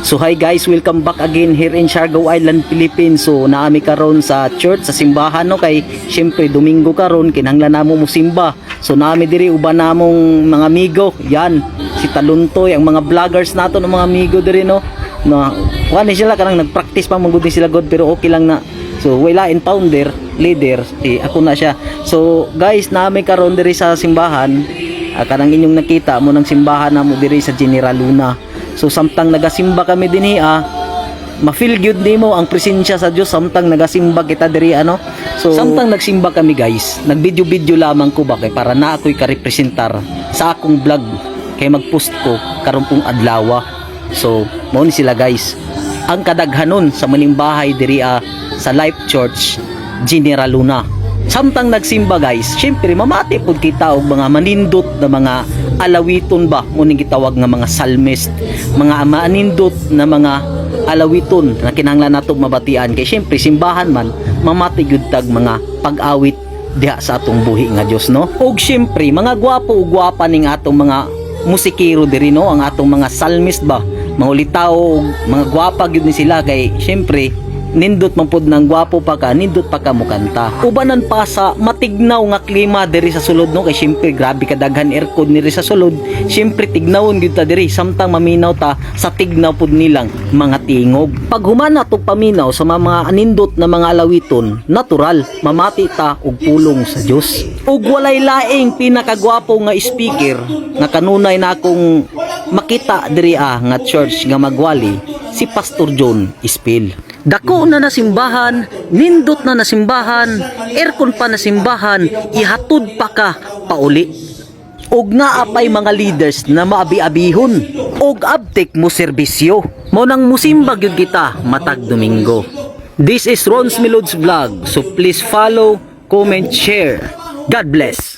So hi guys, welcome back again here in Siargao Island, Philippines. So naami karon sa church, sa simbahan no, kay syempre Domingo karon kinahanglan namo mo simba. So naami diri uban namong mga amigo. Yan, si Taluntoy, ang mga vloggers nato ng mga amigo diri no. Kuan sila kanang nagpractice pa mangud sila god pero okay lang na. So wala in founder, leader, ako na siya. So guys, naami karon diri sa simbahan. Kanang inyong nakita mo ng simbahan namo diri sa General Luna. So samtang nagasimba kami dinhi ma-feel good nimo ang presensya sa Dios samtang nagasimba kita diri ano. So samtang nagsimba kami guys, nagvideo-video lamang ko ba kay para na ako'y ka-representar sa akong vlog kay mag-post ko karon pong adlaw. So mao ni sila guys. Ang kadaghanon sa manimbahay diri sa Life Church General Luna. Samtang nagsimba guys, syempre mamati pud kita og mga manindot na mga alawiton ba mo ning gitawag nga mga psalmist, mga manindot na mga alawiton na kinahanglan nato mabatian kay syempre simbahan man mamati gyud tag mga pag-awit diha sa atong buhi nga Dios no. Og syempre mga gwapo ug gwapa ning atong mga musikero diri no, ang atong mga psalmist ba, mga ulitaw mga gwapa gyud ni sila kay syempre nindot man pod nang gwapo pa ka, nindot pa ka mo kanta. Ubanan pa sa matignaw nga klima diri sa sulod no, kay syempre grabe kadaghan aircon diri sa sulod. Syempre tignawon gyud ta diri samtang maminaw ta sa tignaw pod nilang mga tingog. Pag humana tog paminaw sa mga anindot na mga alawiton, natural mamati ta og pulong sa Dios. Ug walay laing pinakagwapo nga speaker nga kanunay na akong makita diri nga church nga magwali, si Pastor John Ispil. Dako na nasimbahan, nindot na nasimbahan, aircon pa nasimbahan, ihatod pa ka pauli. Og nga apay mga leaders na maabi-abihon, og abtek mo serbisyo. Mo nang musimba gyud kita matag Domingo. This is Ron's Melods Vlog, so please follow, comment, share. God bless.